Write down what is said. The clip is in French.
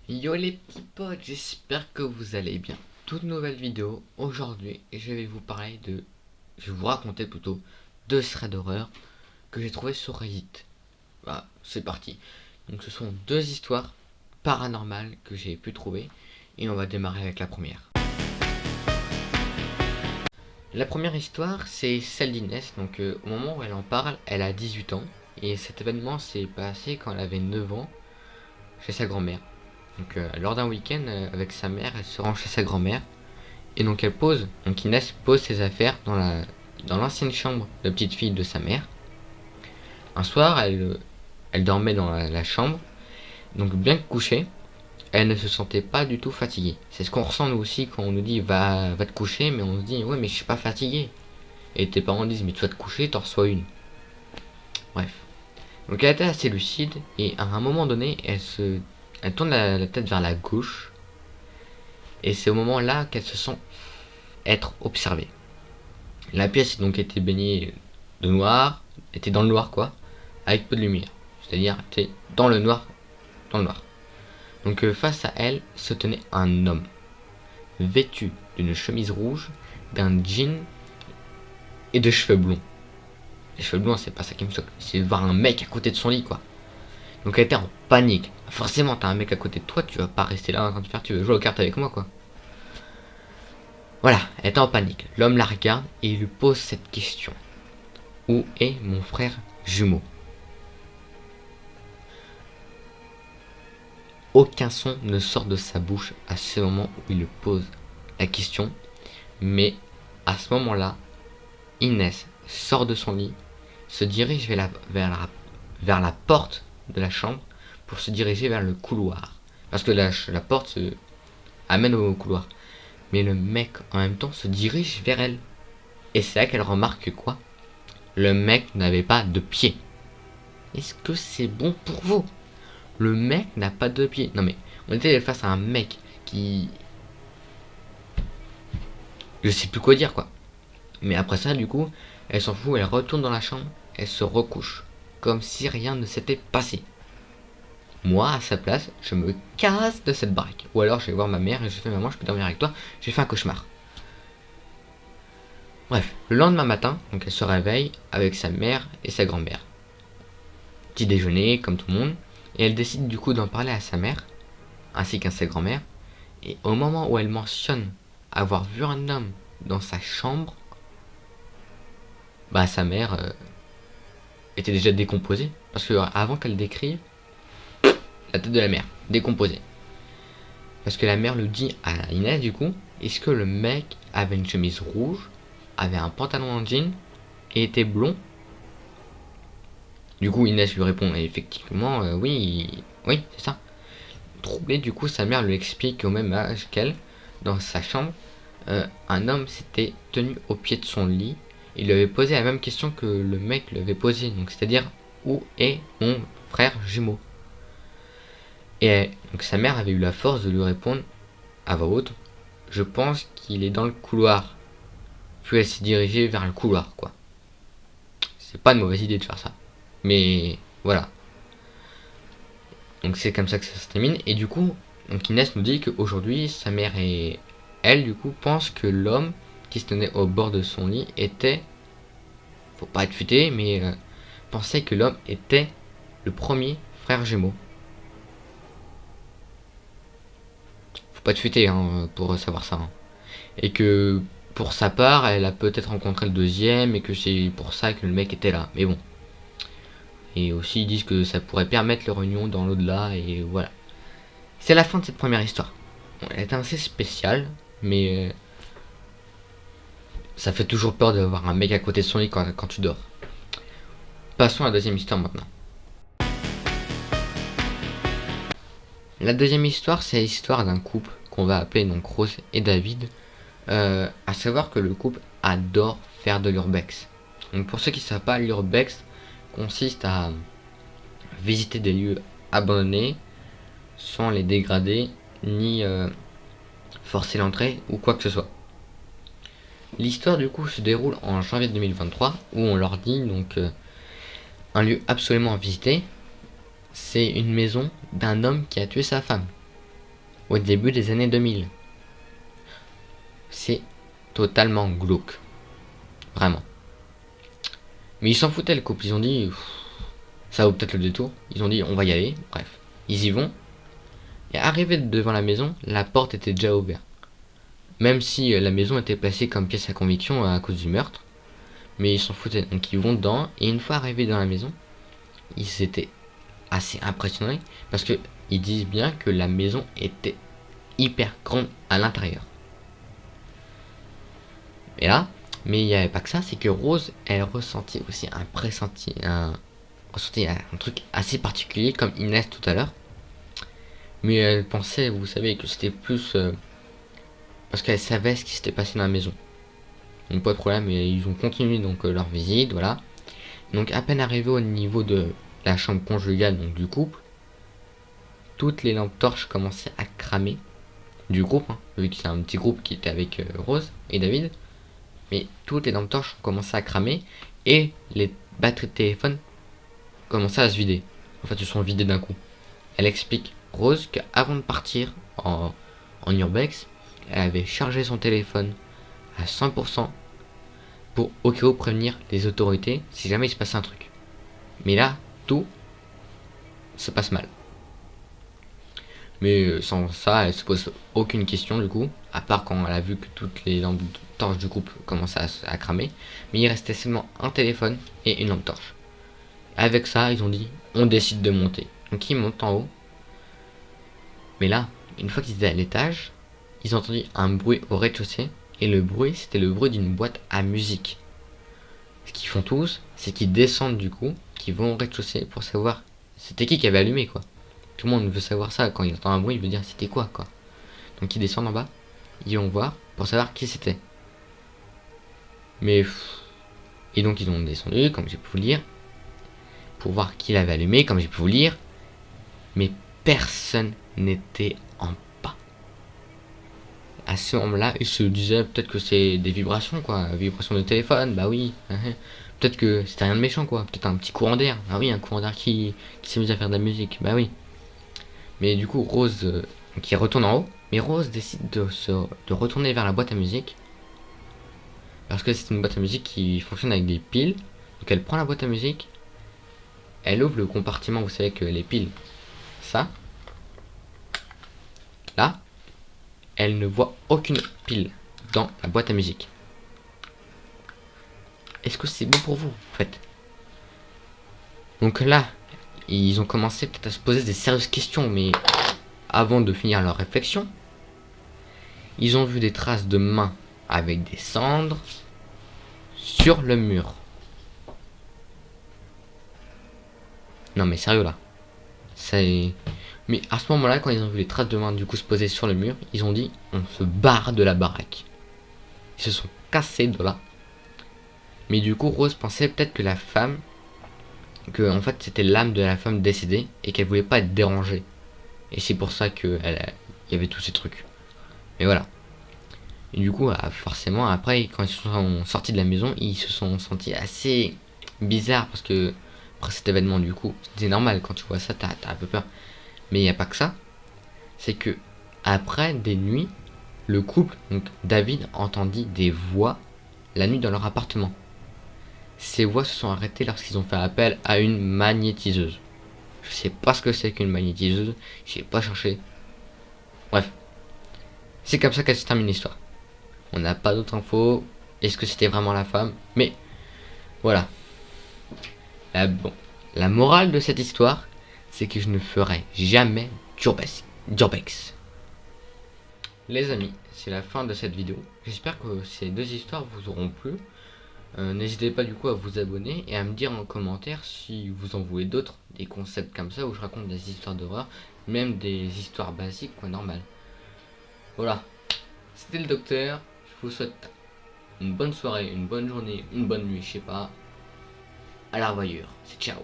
Yo les petits potes, j'espère que vous allez bien. Toute nouvelle vidéo, aujourd'hui je vais vous parler de... Je vais vous raconter plutôt deux threads d'horreur que j'ai trouvé sur Reddit. Bah, c'est parti. Donc ce sont deux histoires paranormales que j'ai pu trouver et on va démarrer avec la première. La première histoire c'est celle d'Inès, donc au moment où elle en parle, elle a 18 ans et cet événement s'est passé quand elle avait 9 ans chez sa grand-mère. Donc lors d'un week-end avec sa mère, elle se rend chez sa grand-mère et donc Inès pose ses affaires dans l'ancienne chambre de petite fille de sa mère. Un soir, elle dormait dans la chambre, donc bien que couchée, elle ne se sentait pas du tout fatiguée. C'est ce qu'on ressent nous aussi quand on nous dit va te coucher, mais on se dit ouais mais je suis pas fatigué. Et tes parents disent mais tu vas te coucher, t'en reçois une. Bref. Donc elle était assez lucide et à un moment donné, elle tourne la tête vers la gauche et c'est au moment là qu'elle se sent être observée. La pièce donc était baignée de noir, était dans le noir quoi, avec peu de lumière. C'est-à-dire était dans le noir, Donc face à elle se tenait un homme, vêtu d'une chemise rouge, d'un jean et de cheveux blonds. Les cheveux blonds c'est pas ça qui me choque, c'est de voir un mec à côté de son lit quoi. Donc elle était en panique. Forcément t'as un mec à côté de toi, tu vas pas rester là en train de faire tu veux jouer aux cartes avec moi quoi. Voilà, elle était en panique. L'homme la regarde et il lui pose cette question. Où est mon frère jumeau? Aucun son ne sort de sa bouche à ce moment où il lui pose la question, mais à ce moment-là, Inès sort de son lit, se dirige vers la porte de la chambre pour se diriger vers le couloir. Parce que la porte amène au couloir. Mais le mec en même temps se dirige vers elle. Et c'est là qu'elle remarque que quoi? Le mec n'avait pas de pied. Est-ce que c'est bon pour vous? Le mec n'a pas de pied. Non mais, on était face à un mec qui... Je sais plus quoi dire quoi. Mais après ça, du coup, elle s'en fout, elle retourne dans la chambre, elle se recouche. Comme si rien ne s'était passé. Moi, à sa place, je me casse de cette baraque. Ou alors je vais voir ma mère et je fais maman, je peux dormir avec toi, j'ai fait un cauchemar. Bref, le lendemain matin, donc elle se réveille avec sa mère et sa grand-mère. Petit déjeuner, comme tout le monde, et elle décide du coup d'en parler à sa mère, ainsi qu'à sa grand-mère. Et au moment où elle mentionne avoir vu un homme dans sa chambre, bah sa mère était déjà décomposée. Parce que avant qu'elle décrive, la tête de la mère, décomposée. Parce que la mère le dit à Inès du coup, est-ce que le mec avait une chemise rouge, avait un pantalon en jean et était blond? Du coup Inès lui répond effectivement oui, oui c'est ça. Troublée du coup sa mère lui explique au même âge qu'elle, dans sa chambre, un homme s'était tenu au pied de son lit. Il lui avait posé la même question que le mec lui avait posé, donc c'est-à-dire où est mon frère jumeau? Et donc sa mère avait eu la force de lui répondre à voix haute, je pense qu'il est dans le couloir. Puis elle s'est dirigée vers le couloir quoi. C'est pas une mauvaise idée de faire ça. Mais voilà. Donc c'est comme ça que ça se termine. Et du coup, donc Inès nous dit qu'aujourd'hui, sa mère et elle, du coup, pensent que l'homme qui se tenait au bord de son lit était, faut pas être futé, mais pensait que l'homme était le premier frère jumeau. Faut pas être futé hein, pour savoir ça. Hein. Et que pour sa part, elle a peut-être rencontré le deuxième et que c'est pour ça que le mec était là. Mais bon. Et aussi ils disent que ça pourrait permettre leur union dans l'au-delà et voilà. C'est la fin de cette première histoire. Bon, elle est assez spéciale, mais ça fait toujours peur d'avoir un mec à côté de son lit quand tu dors. Passons à la deuxième histoire maintenant. La deuxième histoire, c'est l'histoire d'un couple qu'on va appeler donc Rose et David. À savoir que le couple adore faire de l'urbex. Donc pour ceux qui ne savent pas, l'urbex consiste à visiter des lieux abandonnés sans les dégrader ni forcer l'entrée ou quoi que ce soit. L'histoire du coup se déroule en janvier 2023 où on leur dit donc un lieu absolument à visiter, c'est une maison d'un homme qui a tué sa femme. au début des années 2000. C'est totalement glauque. Vraiment. Mais ils s'en foutaient le couple, ils ont dit ça vaut peut-être le détour. Ils ont dit on va y aller, bref. Ils y vont. Et arrivé devant la maison, la porte était déjà ouverte. Même si la maison était placée comme pièce à conviction à cause du meurtre. Mais ils s'en foutaient. Donc ils vont dedans. Et une fois arrivés dans la maison, ils étaient assez impressionnés. Parce que ils disent bien que la maison était hyper grande à l'intérieur. Et là, mais il n'y avait pas que ça, c'est que Rose, elle ressentit aussi un pressenti, un truc assez particulier comme Inès tout à l'heure. Mais elle pensait, vous savez, que c'était plus parce qu'elle savait ce qui s'était passé dans la maison. Donc pas de problème, et ils ont continué donc leur visite, voilà. Donc à peine arrivé au niveau de la chambre conjugale donc du couple, toutes les lampes torches commençaient à cramer du groupe, hein, vu que c'est un petit groupe qui était avec Rose et David. Mais toutes les lampes torches commençaient à cramer et les batteries de téléphone commençaient à se vider. En fait, ils se sont vidés d'un coup. Elle explique, Rose, qu'avant de partir en urbex, elle avait chargé son téléphone à 100% pour au cas où prévenir les autorités si jamais il se passait un truc. Mais là, tout se passe mal. Mais sans ça, elle se pose aucune question du coup, à part quand elle a vu que toutes les lampes torches du couple commençaient à cramer. Mais il restait seulement un téléphone et une lampe torche. Avec ça, ils ont dit, on décide de monter. Donc ils montent en haut. Mais là, une fois qu'ils étaient à l'étage, ils ont entendu un bruit au rez-de-chaussée. Et le bruit, c'était le bruit d'une boîte à musique. Ce qu'ils font tous, c'est qu'ils descendent du coup, qu'ils vont au rez-de-chaussée pour savoir c'était qui avait allumé quoi. Tout le monde veut savoir ça, quand il entend un bruit, il veut dire c'était quoi quoi. Donc ils descendent en bas, ils vont voir pour savoir qui c'était. Mais et donc ils ont descendu, comme j'ai pu vous le dire, pour voir qui l'avait allumé, comme j'ai pu vous le dire. Mais personne n'était en bas. À ce moment-là, ils se disaient peut-être que c'est des vibrations quoi, vibrations de téléphone, bah oui. Peut-être que c'était rien de méchant quoi, peut-être un petit courant d'air. Ah oui, un courant d'air qui s'est mis à faire de la musique, bah oui. Mais du coup, Rose qui retourne en haut, mais Rose décide de retourner vers la boîte à musique. Parce que c'est une boîte à musique qui fonctionne avec des piles. Donc elle prend la boîte à musique, elle ouvre le compartiment, vous savez que les piles, ça, là, elle ne voit aucune pile dans la boîte à musique. Est-ce que c'est bon pour vous, en fait? Donc là, ils ont commencé peut-être à se poser des sérieuses questions, mais avant de finir leur réflexion, ils ont vu des traces de mains avec des cendres sur le mur. Non mais sérieux là. Mais à ce moment-là, quand ils ont vu les traces de mains du coup se poser sur le mur, ils ont dit on se barre de la baraque. Ils se sont cassés de là. Mais du coup, Rose pensait peut-être que la femme, que en fait c'était l'âme de la femme décédée et qu'elle voulait pas être dérangée. Et c'est pour ça qu'il y avait tous ces trucs. Mais voilà. Et du coup, forcément, après, quand ils sont sortis de la maison, ils se sont sentis assez bizarres parce que après cet événement, du coup, c'est normal quand tu vois ça, t'as un peu peur. Mais il n'y a pas que ça. C'est que après des nuits, le couple, donc David, entendit des voix la nuit dans leur appartement. Ces voix se sont arrêtées lorsqu'ils ont fait appel à une magnétiseuse. Je sais pas ce que c'est qu'une magnétiseuse, j'ai pas cherché. Bref, c'est comme ça qu'elle se termine l'histoire. On n'a pas d'autres infos. Est-ce que c'était vraiment la femme? Mais voilà. Bon. La morale de cette histoire, c'est que je ne ferai jamais d'urbex. Les amis, c'est la fin de cette vidéo. J'espère que ces deux histoires vous auront plu. N'hésitez pas du coup à vous abonner et à me dire en commentaire si vous en voulez d'autres, des concepts comme ça où je raconte des histoires d'horreur, même des histoires basiques quoi, normales. Voilà. C'était le docteur. Je vous souhaite une bonne soirée, une bonne journée, une bonne nuit, je sais pas. À la revoyure. C'est ciao.